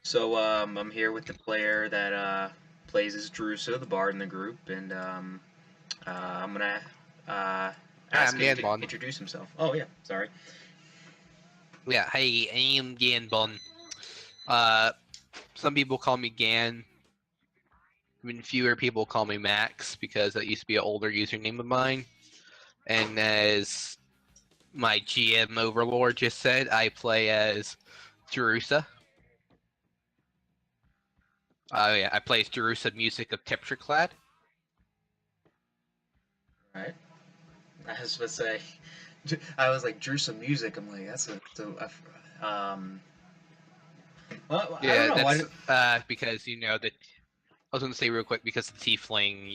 So I'm here with the player that plays as Drusa, the bard in the group, and I'm gonna uh, Hi, ask I'm him to Gandbon. introduce himself. Oh yeah, sorry. Yeah, hey, I'm Gandbon. Uh, some people call me Gan. Even fewer people call me Max because that used to be an older username of mine. And as my GM Overlord just said, I play as Drusa. Yeah, I play as Drusa music of Tetrpklad. All right. I was supposed to say, I was like Drusa music. I'm like that's a so. Well, I don't Yeah, know. Why that's did? because that I was going to say real quick because the Tiefling,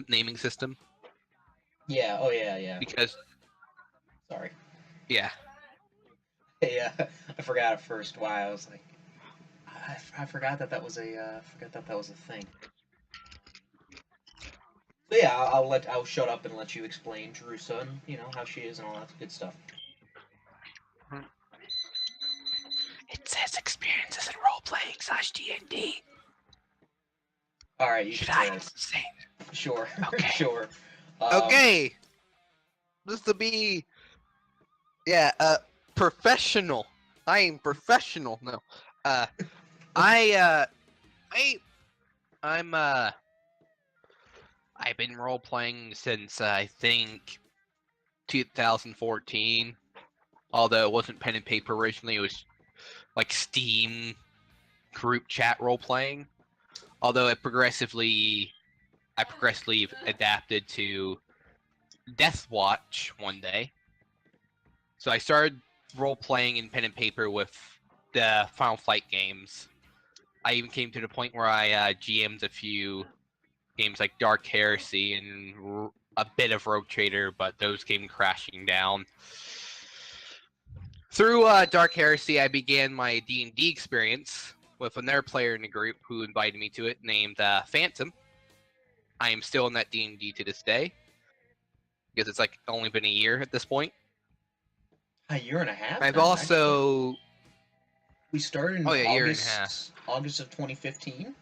naming system. Yeah. Oh yeah. Yeah. Because Sorry. yeah, Yeah. I forgot at first why I was like. I forgot that that was a forgot that that was a thing. So yeah, I'll shut up and let you explain Drusa and how she is and all that good stuff. it says experiences in role playing / D&D. All right, you Should can say I that. say? Sure, Okay. sure. Okay. This to be professional. I am professional. No. Uh I I I'm I've been role playing since I think 2014. Although it wasn't pen and paper originally, it was like Steam group chat role playing. Although I progressively adapted to Death Watch one day. So I started role playing in pen and paper with the Final Flight games. I even came to the point where I GM'd a few games like Dark Heresy and a bit of Rogue Trader, but those came crashing down. Through Dark Heresy, I began my D&D experience with another player in the group who invited me to it, named Phantom. I am still in that D&D to this day because it's like only been a year at this point. A year and a half I've now, actually. also We started in year and a half. August of 2015.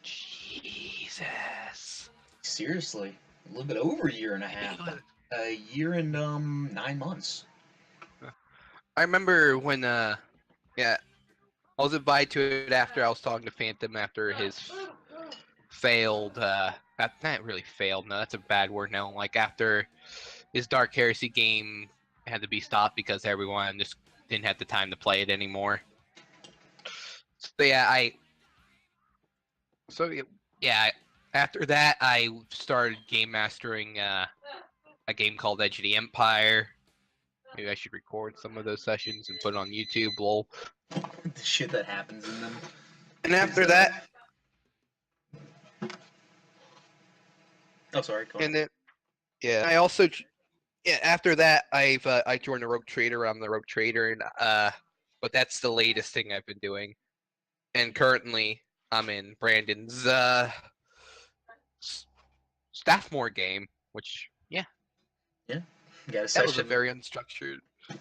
Jesus. Seriously, a little bit over a year and a half. A year and 9 months. I remember when yeah, I was invited to it after I was talking to Phantom after his failed not really failed, no, that's a bad word now. Like after his Dark Heresy game had to be stopped because everyone just didn't have the time to play it anymore. So after that I started game mastering a game called Edge of the Empire. Maybe I should record some of those sessions and put it on YouTube, lol. The shit that happens in them. And after that, oh sorry, go on. and then I also after that I joined the Rogue Trader. I'm the Rogue Trader, and but that's the latest thing I've been doing. And currently I'm in Brandon's Stathmore game, which Yeah, you got a that was a session. very unstructured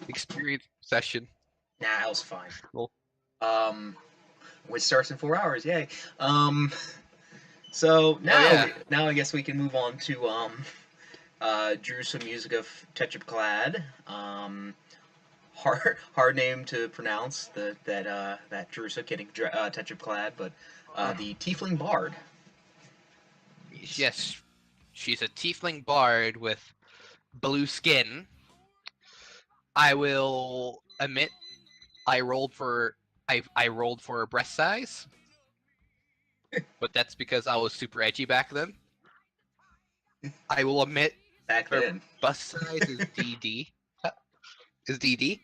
experience session. Nah, that was fine. Well, Which starts in 4 hours. Yay. So now I guess we can move on to drew some music of Tetrpklad. Hard name to pronounce that Drusa getting Tetrpklad, but the Tiefling Bard. yes, she's a tiefling bard with blue skin. I will admit I rolled for I rolled for her breast size, but that's because I was super edgy back then. I will admit Back her then. bust size is DD. Is DD?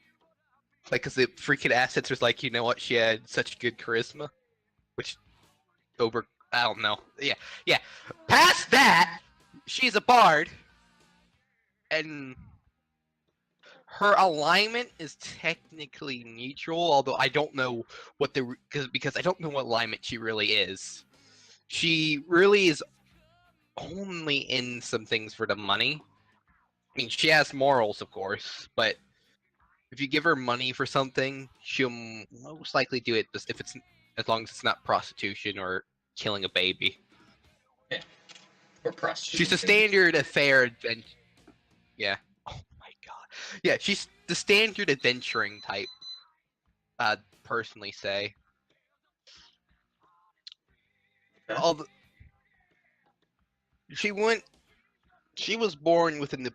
Like, cause the freaking assets was like, you know what? She had such good charisma, which I don't know. Yeah. Past that, she's a bard, and her alignment is technically neutral. Although I don't know what because I don't know what alignment she really is. She really is only in some things for the money. I mean, she has morals, of course, but If you give her money for something, she'll most likely do it if it's as long as it's not prostitution or killing a baby. Yeah. Or prostituting. She's a standard affair adventure. Yeah. Oh my god. Yeah, she's the standard adventuring type. I'd personally say. Okay. All the, she went. She was born within the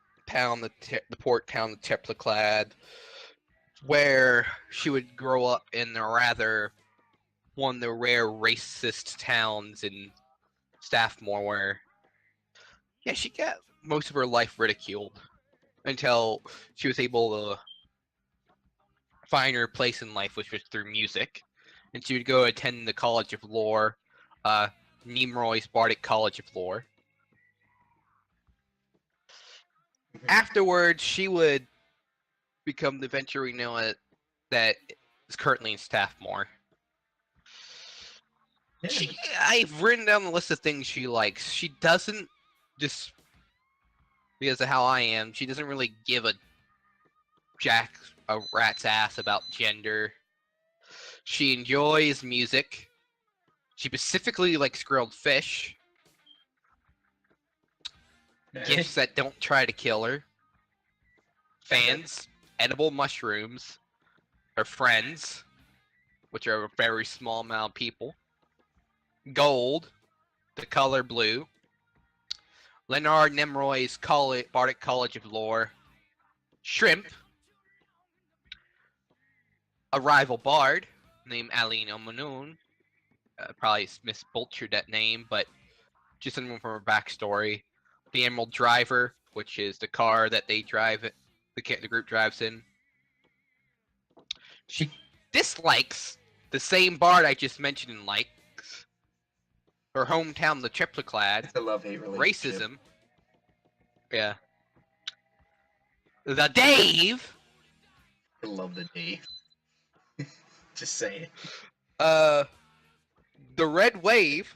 port town of Tetrpklad, where she would grow up in a rather one of the rare racist towns in Stathmore, where yeah, she got most of her life ridiculed until she was able to find her place in life, which was through music, and she would go attend the College of Lore, Nemroy's Bardic College of Lore. Mhm. Afterwards, she would become the venture we know it that is currently in Stathmore. Yeah. I've written down the list of things she likes. She doesn't just because of how I am. She doesn't really give a rat's ass about gender. She enjoys music. She specifically likes grilled fish. Okay. Gifts that don't try to kill her. Fans, edible mushrooms. Her friends, which are a very small amount of people. Gold, the color blue. Leonard Nemroy's Bardic College of Lore. Shrimp, a rival bard named Alina Manoon. Probably misbutchered that name, but just someone from her backstory. The Emerald Driver, which is the car that they drive, the group drives in. She dislikes the same bard I just mentioned and likes. Her hometown, the Tetrpklad. It's a love-hate relationship. Racism. Yeah. The Dave. I love the Dave. Just saying. The Red Wave.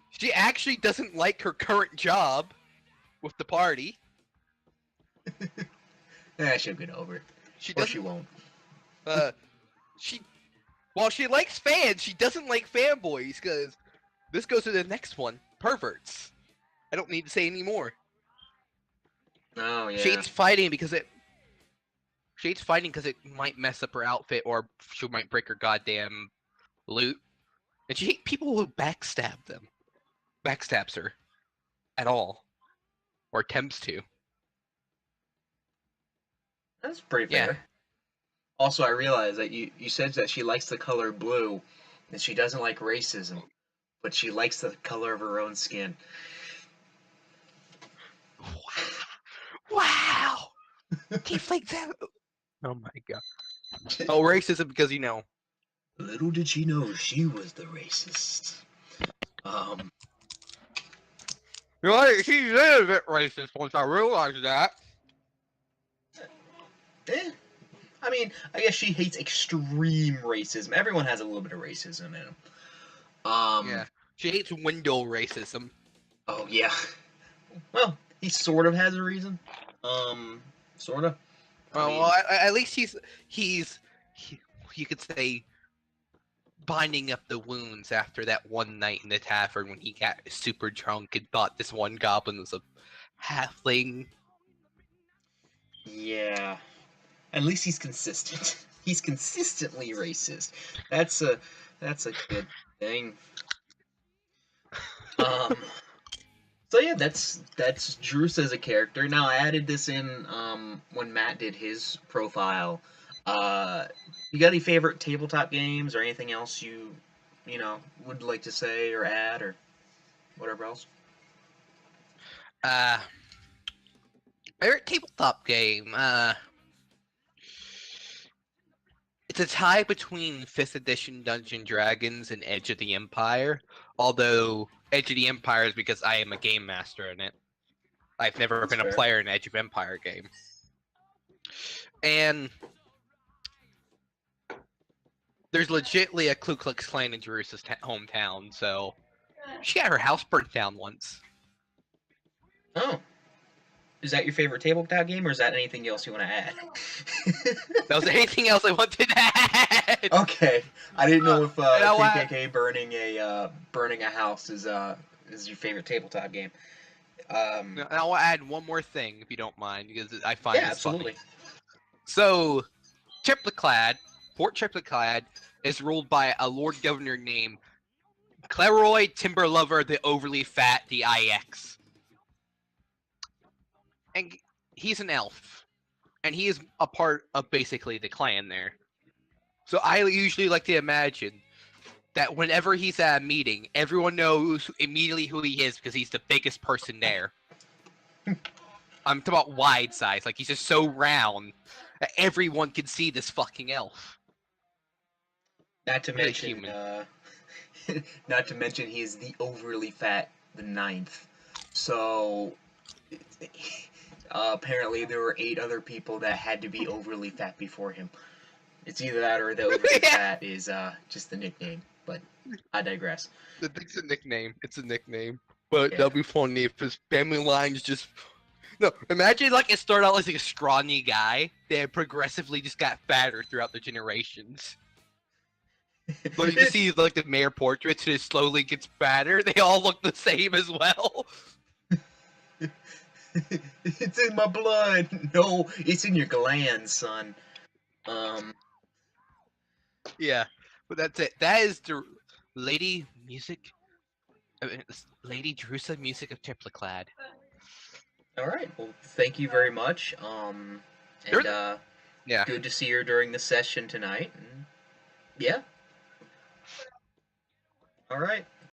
She actually doesn't like her current job with the party. She'll get over it. She Or doesn't. she won't. She while she likes fans, she doesn't like fanboys because this goes to the next one. Perverts. I don't need to say any more. Oh yeah. She hates fighting because it might mess up her outfit or she might break her goddamn loot. And she hates people who backstabs her at all. Or attempts to. That's pretty Yeah. fair. Also, I realize that you said that she likes the color blue, and she doesn't like racism, but she likes the color of her own skin. Wow! Tieflings have... Oh my god. Oh, racism because, Little did she know she was the racist. She is a bit racist once I realized that. Eh. I mean, I guess she hates extreme racism. Everyone has a little bit of racism in them. Yeah. She hates window racism. Oh yeah. Well, he sort of has a reason. Sort of. Well, at least you could say, binding up the wounds after that one night in the tavern when he got super drunk and thought this one goblin was a halfling. Yeah. At least he's consistent. He's consistently racist. That's a good thing. So yeah, that's Drusa as a character. Now I added this in when Matt did his profile. You got any favorite tabletop games or anything else you would like to say or add or whatever else? Favorite tabletop game. It's a tie between 5th edition Dungeon Dragons and Edge of the Empire. Although Edge of the Empire is because I am a game master in it. I've never been a player in an Edge of Empire game. And there's legitly a Ku Klux Klan in Drusa's hometown, so she got her house burnt down once. Oh. Is that your favorite tabletop game, or is that anything else you want to add? That was anything else I wanted to add. Okay, I didn't know if And KKK burning a house is your favorite tabletop game. I'll add one more thing if you don't mind, because I find Yeah, this funny. absolutely. So, Tetrpklad, Fort Tetrpklad, is ruled by a Lord Governor named Cleroy Timberlover the Overly Fat DIX. And he's an elf. And he is a part of basically the clan there. So I usually like to imagine that whenever he's at a meeting, everyone knows immediately who he is because he's the biggest person there. I'm talking about wide size. Like, he's just so round that everyone can see this fucking elf. Not to Very mention, human. not to mention, he is the overly fat, the ninth. So apparently, there were 8 other people that had to be overly fat before him. It's either that or the overly fat is just the nickname. But I digress. It's a nickname. It's a nickname. But Yeah. that'd be funny if his family line's just. No, imagine like it started out as like a scrawny guy that progressively just got fatter throughout the generations. Like, you can see like the mayor portraits and it slowly gets fatter. They all look the same as well. It's in my blood. No, it's in your glands, son. Yeah, but that's it. That is the lady music. Lady Drusa music of Tetrpklad. All right. Well, thank you very much. And Yeah. good to see her during the session tonight. And yeah. All right.